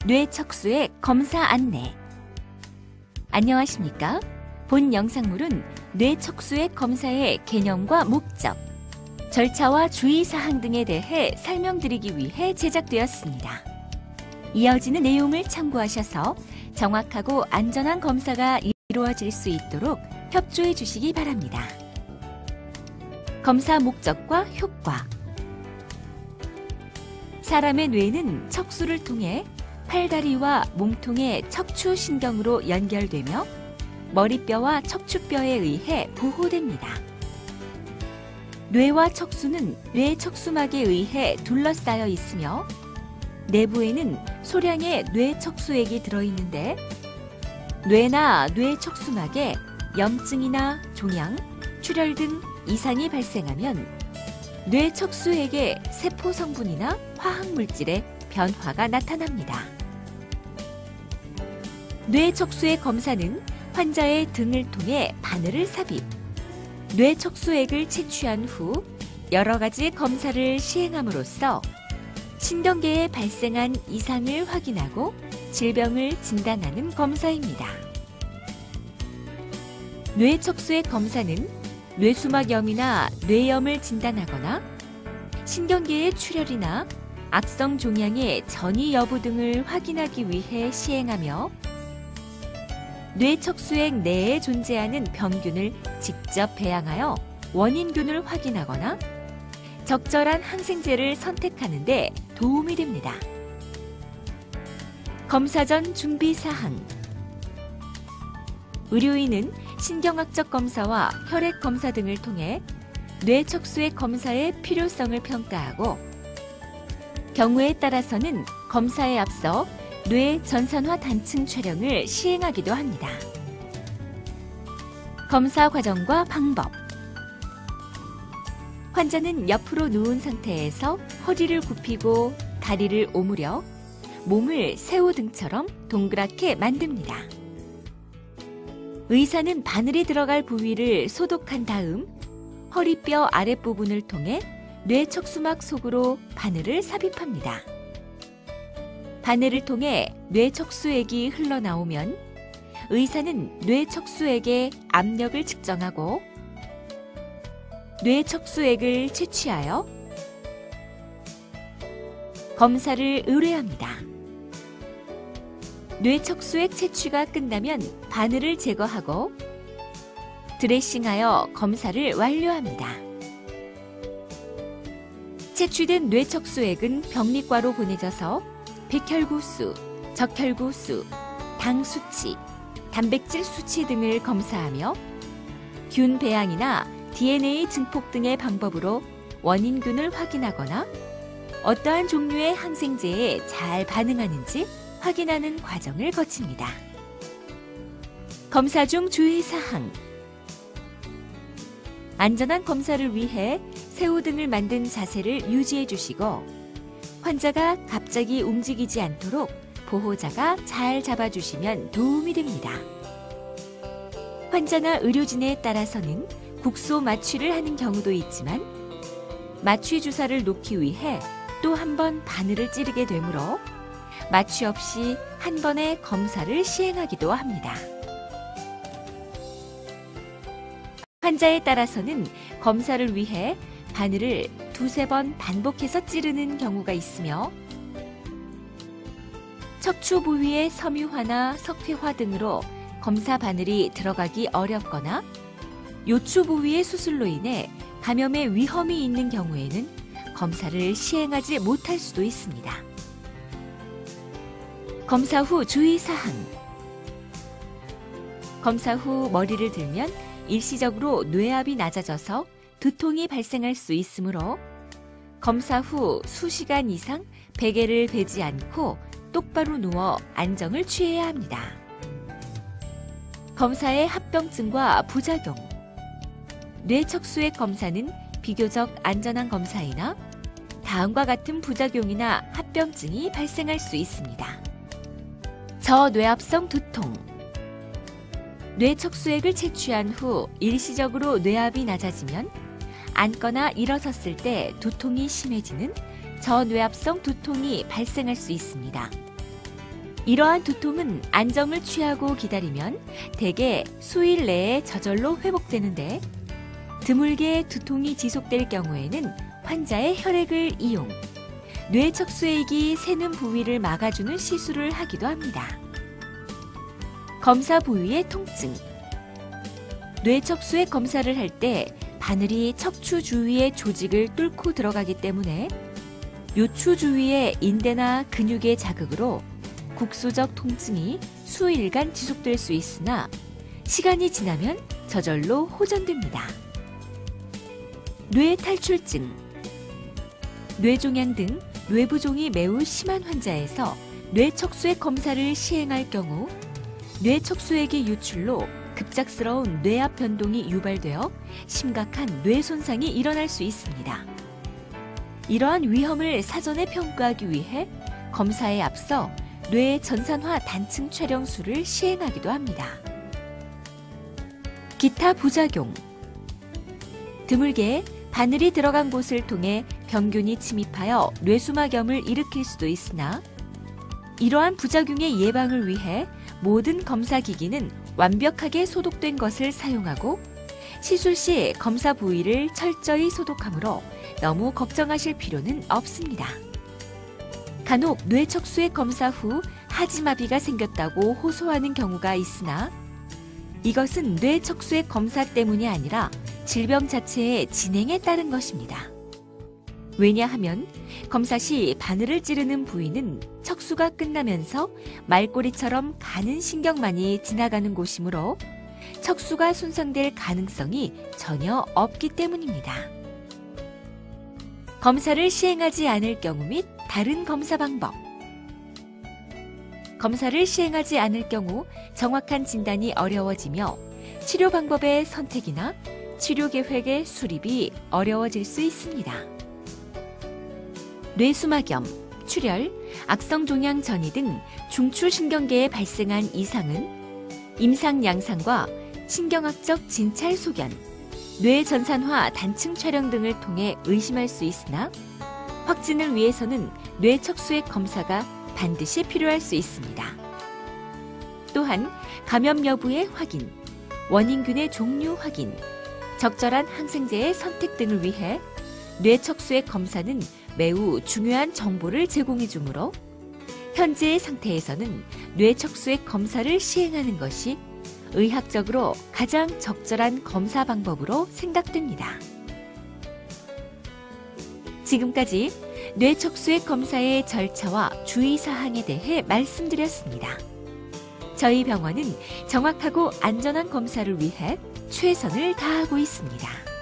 뇌척수액 검사 안내. 안녕하십니까? 본 영상물은 뇌척수액 검사의 개념과 목적, 절차와 주의사항 등에 대해 설명드리기 위해 제작되었습니다. 이어지는 내용을 참고하셔서 정확하고 안전한 검사가 이루어질 수 있도록 협조해 주시기 바랍니다. 검사 목적과 효과. 사람의 뇌는 척수를 통해 팔다리와 몸통의 척추신경으로 연결되며 머리뼈와 척추뼈에 의해 보호됩니다. 뇌와 척수는 뇌척수막에 의해 둘러싸여 있으며 내부에는 소량의 뇌척수액이 들어있는데 뇌나 뇌척수막에 염증이나 종양, 출혈 등 이상이 발생하면 뇌척수액의 세포 성분이나 화학물질의 변화가 나타납니다. 뇌척수액 검사는 환자의 등을 통해 바늘을 삽입, 뇌척수액을 채취한 후 여러 가지 검사를 시행함으로써 신경계에 발생한 이상을 확인하고 질병을 진단하는 검사입니다. 뇌척수액 검사는 뇌수막염이나 뇌염을 진단하거나 신경계의 출혈이나 악성 종양의 전이 여부 등을 확인하기 위해 시행하며 뇌척수액 내에 존재하는 병균을 직접 배양하여 원인균을 확인하거나 적절한 항생제를 선택하는 데 도움이 됩니다. 검사 전 준비사항. 의료인은 신경학적 검사와 혈액 검사 등을 통해 뇌척수액 검사의 필요성을 평가하고 경우에 따라서는 검사에 앞서 뇌 전산화 단층 촬영을 시행하기도 합니다. 검사 과정과 방법. 환자는 옆으로 누운 상태에서 허리를 굽히고 다리를 오므려 몸을 새우 등처럼 동그랗게 만듭니다. 의사는 바늘이 들어갈 부위를 소독한 다음 허리뼈 아랫부분을 통해 뇌척수막 속으로 바늘을 삽입합니다. 바늘을 통해 뇌척수액이 흘러나오면 의사는 뇌척수액의 압력을 측정하고 뇌척수액을 채취하여 검사를 의뢰합니다. 뇌척수액 채취가 끝나면 바늘을 제거하고 드레싱하여 검사를 완료합니다. 채취된 뇌척수액은 병리과로 보내져서 백혈구수, 적혈구수, 당 수치, 단백질 수치 등을 검사하며 균 배양이나 DNA 증폭 등의 방법으로 원인균을 확인하거나 어떠한 종류의 항생제에 잘 반응하는지 확인하는 과정을 거칩니다. 검사 중 주의사항. 안전한 검사를 위해 새우 등을 만든 자세를 유지해 주시고 환자가 갑자기 움직이지 않도록 보호자가 잘 잡아주시면 도움이 됩니다. 환자나 의료진에 따라서는 국소 마취를 하는 경우도 있지만 마취 주사를 놓기 위해 또 한 번 바늘을 찌르게 되므로 마취 없이 한 번에 검사를 시행하기도 합니다. 환자에 따라서는 검사를 위해 바늘을 두세 번 반복해서 찌르는 경우가 있으며 척추 부위의 섬유화나 석회화 등으로 검사 바늘이 들어가기 어렵거나 요추 부위의 수술로 인해 감염의 위험이 있는 경우에는 검사를 시행하지 못할 수도 있습니다. 검사 후 주의사항. 검사 후 머리를 들면 일시적으로 뇌압이 낮아져서 두통이 발생할 수 있으므로 검사 후 수시간 이상 베개를 베지 않고 똑바로 누워 안정을 취해야 합니다. 검사의 합병증과 부작용. 뇌척수액 검사는 비교적 안전한 검사이나 다음과 같은 부작용이나 합병증이 발생할 수 있습니다. 저뇌압성 두통. 뇌척수액을 채취한 후 일시적으로 뇌압이 낮아지면 앉거나 일어섰을 때 두통이 심해지는 저뇌압성 두통이 발생할 수 있습니다. 이러한 두통은 안정을 취하고 기다리면 대개 수일 내에 저절로 회복되는데 드물게 두통이 지속될 경우에는 환자의 혈액을 이용 뇌척수액이 새는 부위를 막아주는 시술을 하기도 합니다. 검사 부위의 통증. 뇌척수액 검사를 할 때 바늘이 척추 주위의 조직을 뚫고 들어가기 때문에 요추 주위의 인대나 근육의 자극으로 국소적 통증이 수일간 지속될 수 있으나 시간이 지나면 저절로 호전됩니다. 뇌탈출증. 뇌종양 등 뇌부종이 매우 심한 환자에서 뇌척수액 검사를 시행할 경우 뇌척수액의 유출로 급작스러운 뇌압 변동이 유발되어 심각한 뇌 손상이 일어날 수 있습니다. 이러한 위험을 사전에 평가하기 위해 검사에 앞서 뇌 전산화 단층 촬영술을 시행하기도 합니다. 기타 부작용. 드물게 바늘이 들어간 곳을 통해 병균이 침입하여 뇌수막염을 일으킬 수도 있으나 이러한 부작용의 예방을 위해 모든 검사 기기는 완벽하게 소독된 것을 사용하고 시술 시 검사 부위를 철저히 소독하므로 너무 걱정하실 필요는 없습니다. 간혹 뇌척수액 검사 후 하지마비가 생겼다고 호소하는 경우가 있으나 이것은 뇌척수액 검사 때문이 아니라 질병 자체의 진행에 따른 것입니다. 왜냐하면 검사 시 바늘을 찌르는 부위는 척수가 끝나면서 말꼬리처럼 가는 신경만이 지나가는 곳이므로 척수가 손상될 가능성이 전혀 없기 때문입니다. 검사를 시행하지 않을 경우 및 다른 검사 방법. 검사를 시행하지 않을 경우 정확한 진단이 어려워지며 치료 방법의 선택이나 치료 계획의 수립이 어려워질 수 있습니다. 뇌수막염, 출혈, 악성종양 전이 등 중추신경계에 발생한 이상은 임상양상과 신경학적 진찰 소견, 뇌전산화 단층 촬영 등을 통해 의심할 수 있으나 확진을 위해서는 뇌척수액 검사가 반드시 필요할 수 있습니다. 또한 감염 여부의 확인, 원인균의 종류 확인, 적절한 항생제의 선택 등을 위해 뇌척수액 검사는 매우 중요한 정보를 제공해 주므로 현재의 상태에서는 뇌척수액 검사를 시행하는 것이 의학적으로 가장 적절한 검사 방법으로 생각됩니다. 지금까지 뇌척수액 검사의 절차와 주의사항에 대해 말씀드렸습니다. 저희 병원은 정확하고 안전한 검사를 위해 최선을 다하고 있습니다.